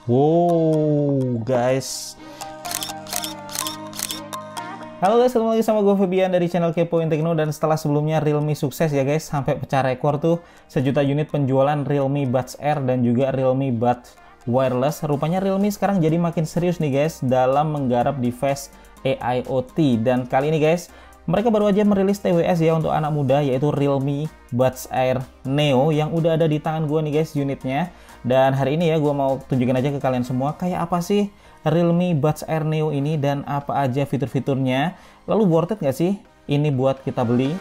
Wow guys. Halo guys, ketemu lagi sama gue Febian dari channel Kepoin Tekno. Dan setelah sebelumnya Realme sukses ya guys, sampai pecah rekor tuh 1 juta unit penjualan Realme Buds Air dan juga Realme Buds Wireless. Rupanya Realme sekarang jadi makin serius nih guys dalam menggarap device AIoT. Dan kali ini guys, mereka baru aja merilis TWS ya untuk anak muda, yaitu Realme Buds Air Neo yang udah ada di tangan gue nih guys unitnya. Dan hari ini ya gue mau tunjukin aja ke kalian semua kayak apa sih Realme Buds Air Neo ini dan apa aja fitur-fiturnya. Lalu worth it nggak sih ini buat kita beli?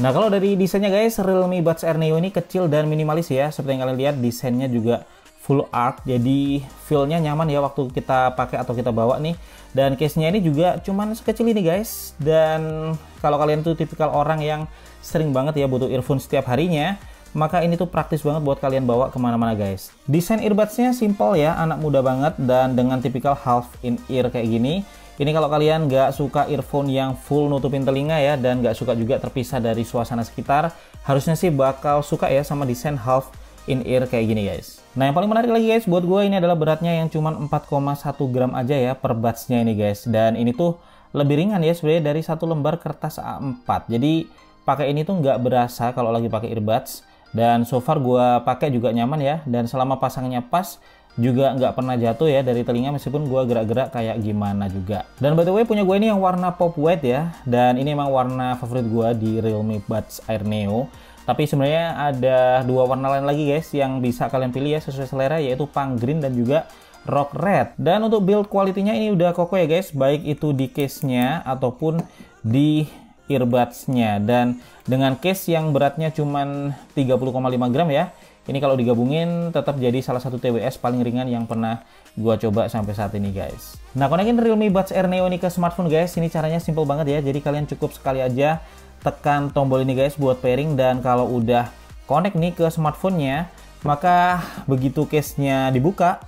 Nah, kalau dari desainnya guys, Realme Buds Air Neo ini kecil dan minimalis ya. Seperti yang kalian lihat, desainnya juga full arc, jadi feel-nya nyaman ya waktu kita pakai atau kita bawa nih. Dan case-nya ini juga cuman sekecil ini guys. Dan kalau kalian tuh tipikal orang yang sering banget ya butuh earphone setiap harinya, maka ini tuh praktis banget buat kalian bawa kemana-mana guys. Desain earbuds-nya simple ya, anak muda banget, dan dengan tipikal half in ear kayak gini. Ini kalau kalian nggak suka earphone yang full nutupin telinga ya, dan nggak suka juga terpisah dari suasana sekitar, harusnya sih bakal suka ya sama desain half in ear kayak gini guys. Nah, yang paling menarik lagi guys buat gue ini adalah beratnya yang cuma 4,1 gram aja ya per buds-nya ini guys. Dan ini tuh lebih ringan ya sebenarnya dari satu lembar kertas A4. Jadi pakai ini tuh nggak berasa kalau lagi pakai earbuds. Dan so far gue pakai juga nyaman ya. Dan selama pasangnya pas juga nggak pernah jatuh ya dari telinga meskipun gue gerak-gerak kayak gimana juga. Dan by the way punya gue ini yang warna pop white ya. Dan ini emang warna favorit gue di Realme Buds Air Neo. Tapi sebenarnya ada dua warna lain lagi guys yang bisa kalian pilih ya sesuai selera, yaitu punk green dan juga rock red. Dan untuk build quality-nya ini udah kokoh ya guys, baik itu di case-nya ataupun di earbuds-nya. Dan dengan case yang beratnya cuman 30,5 gram ya, ini kalau digabungin tetap jadi salah satu TWS paling ringan yang pernah gua coba sampai saat ini guys. Nah, konekin Realme Buds Air Neo ini ke smartphone guys, ini caranya simple banget ya. Jadi kalian cukup sekali aja tekan tombol ini guys buat pairing, dan kalau udah connect nih ke smartphone-nya, maka begitu case-nya dibuka,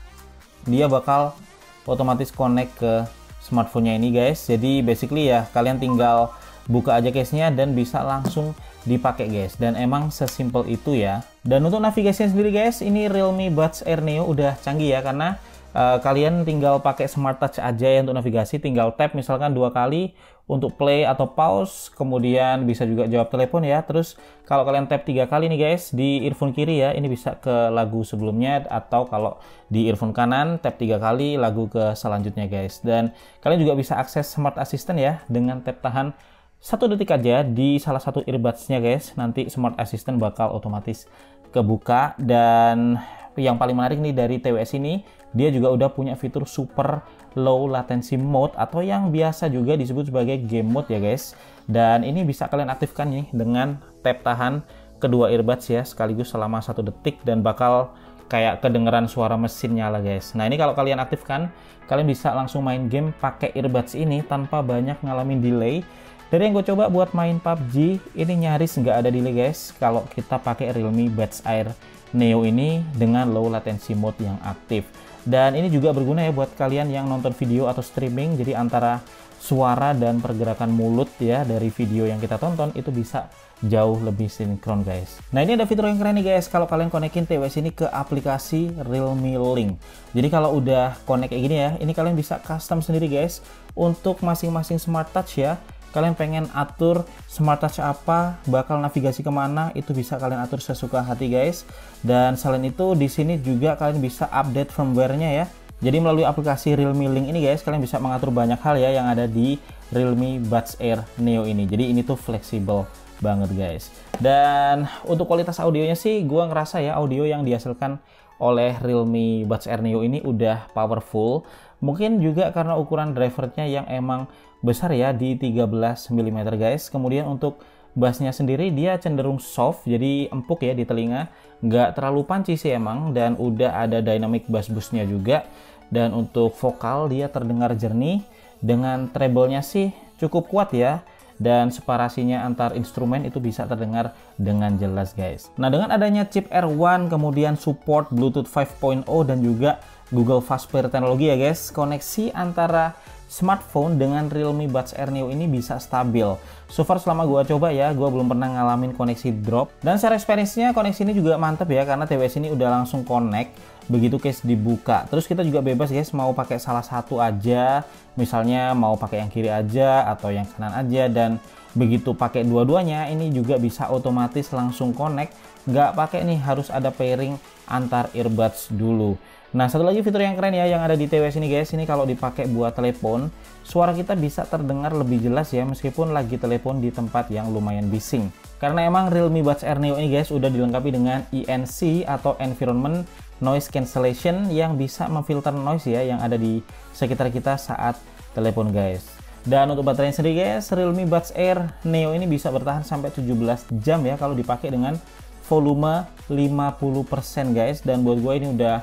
dia bakal otomatis connect ke smartphone-nya ini guys. Jadi basically ya kalian tinggal buka aja case-nya dan bisa langsung dipakai guys. Dan emang sesimpel itu ya. Dan untuk navigasinya sendiri guys, ini Realme Buds Air Neo udah canggih ya, karena kalian tinggal pakai Smart Touch aja ya untuk navigasi. Tinggal tap misalkan 2 kali untuk play atau pause, kemudian bisa juga jawab telepon ya. Terus kalau kalian tap 3 kali nih guys di earphone kiri ya, ini bisa ke lagu sebelumnya, atau kalau di earphone kanan tap 3 kali lagu ke selanjutnya guys. Dan kalian juga bisa akses Smart Assistant ya dengan tap tahan 1 detik aja di salah satu earbuds-nya guys. Nanti Smart Assistant bakal otomatis kebuka. Dan yang paling menarik nih dari TWS ini, dia juga udah punya fitur super low latency mode atau yang biasa juga disebut sebagai game mode ya guys. Dan ini bisa kalian aktifkan nih dengan tap tahan kedua earbuds ya sekaligus selama 1 detik, dan bakal kayak kedengeran suara mesin nyala guys. Nah, ini kalau kalian aktifkan, kalian bisa langsung main game pakai earbuds ini tanpa banyak ngalamin delay. Dari yang gue coba buat main PUBG, ini nyaris nggak ada delay guys kalau kita pakai Realme Buds Air Neo ini dengan low latency mode yang aktif. Dan ini juga berguna ya buat kalian yang nonton video atau streaming, jadi antara suara dan pergerakan mulut ya dari video yang kita tonton itu bisa jauh lebih sinkron guys. Nah, ini ada fitur yang keren nih guys kalau kalian konekin TWS ini ke aplikasi Realme Link. Jadi kalau udah connect kayak gini ya, ini kalian bisa custom sendiri guys untuk masing-masing Smart Touch ya. Kalian pengen atur Smart Touch apa, bakal navigasi kemana, itu bisa kalian atur sesuka hati guys. Dan selain itu di sini juga kalian bisa update firmware-nya ya. Jadi melalui aplikasi Realme Link ini guys, kalian bisa mengatur banyak hal ya yang ada di Realme Buds Air Neo ini. Jadi ini tuh fleksibel banget guys. Dan untuk kualitas audionya sih, gua ngerasa ya audio yang dihasilkan oleh Realme Buds Air Neo ini udah powerful. Mungkin juga karena ukuran drivernya yang emang besar ya di 13 mm guys. Kemudian untuk bassnya sendiri dia cenderung soft, jadi empuk ya di telinga, nggak terlalu punchy sih emang. Dan udah ada dynamic bass boost-nya juga. Dan untuk vokal dia terdengar jernih, dengan treble-nya sih cukup kuat ya. Dan separasinya antar instrumen itu bisa terdengar dengan jelas guys. Nah, dengan adanya chip R1, kemudian support Bluetooth 5.0 dan juga Google Fast Pair teknologi ya guys, koneksi antara smartphone dengan Realme Buds Air Neo ini bisa stabil. So far selama gua coba ya, gua belum pernah ngalamin koneksi drop. Dan secara experience-nya koneksi ini juga mantep ya, karena TWS ini udah langsung connect begitu case dibuka. Terus kita juga bebas guys, mau pakai salah satu aja, misalnya mau pakai yang kiri aja atau yang kanan aja, dan begitu pakai dua-duanya ini juga bisa otomatis langsung connect, nggak pakai nih harus ada pairing antar earbuds dulu. Nah, satu lagi fitur yang keren ya yang ada di TWS ini guys, ini kalau dipakai buat telepon, suara kita bisa terdengar lebih jelas ya meskipun lagi telepon di tempat yang lumayan bising. Karena emang Realme Buds Air Neo ini guys udah dilengkapi dengan ENC atau Environment Noise Cancellation yang bisa memfilter noise ya yang ada di sekitar kita saat telepon guys. Dan untuk baterainya sendiri guys, Realme Buds Air Neo ini bisa bertahan sampai 17 jam ya kalau dipakai dengan volume 50% guys, dan buat gue ini udah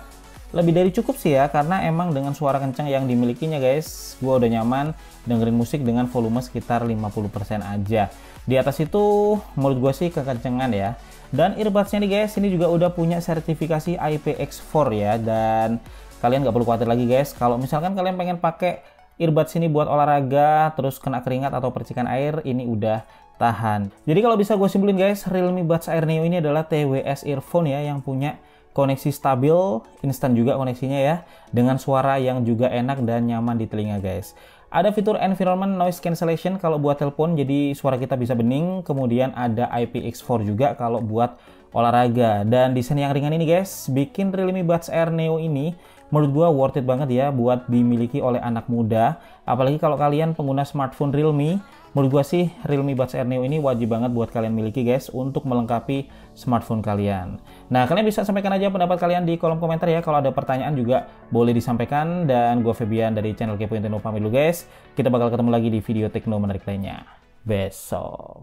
lebih dari cukup sih ya, karena emang dengan suara kencang yang dimilikinya guys, gue udah nyaman dengerin musik dengan volume sekitar 50% aja. Di atas itu menurut gue sih kekencengan ya. Dan earbudsnya nih guys, ini juga udah punya sertifikasi IPX4 ya, dan kalian nggak perlu khawatir lagi guys kalau misalkan kalian pengen pakai earbuds ini buat olahraga terus kena keringat atau percikan air, ini udah tahan. Jadi kalau bisa gue simpulin guys, Realme Buds Air Neo ini adalah TWS earphone ya yang punya koneksi stabil, instan juga koneksinya ya, dengan suara yang juga enak dan nyaman di telinga guys. Ada fitur Environment Noise Cancellation kalau buat telepon, jadi suara kita bisa bening. Kemudian ada IPX4 juga kalau buat olahraga. Dan desain yang ringan ini guys, bikin Realme Buds Air Neo ini menurut gua worth it banget ya buat dimiliki oleh anak muda. Apalagi kalau kalian pengguna smartphone Realme, menurut gua sih Realme Buds Air Neo ini wajib banget buat kalian miliki guys untuk melengkapi smartphone kalian. Nah, kalian bisa sampaikan aja pendapat kalian di kolom komentar ya. Kalau ada pertanyaan juga boleh disampaikan. Dan gua Febian dari channel Kepoin Tekno pamit dulu guys. Kita bakal ketemu lagi di video tekno menarik lainnya besok.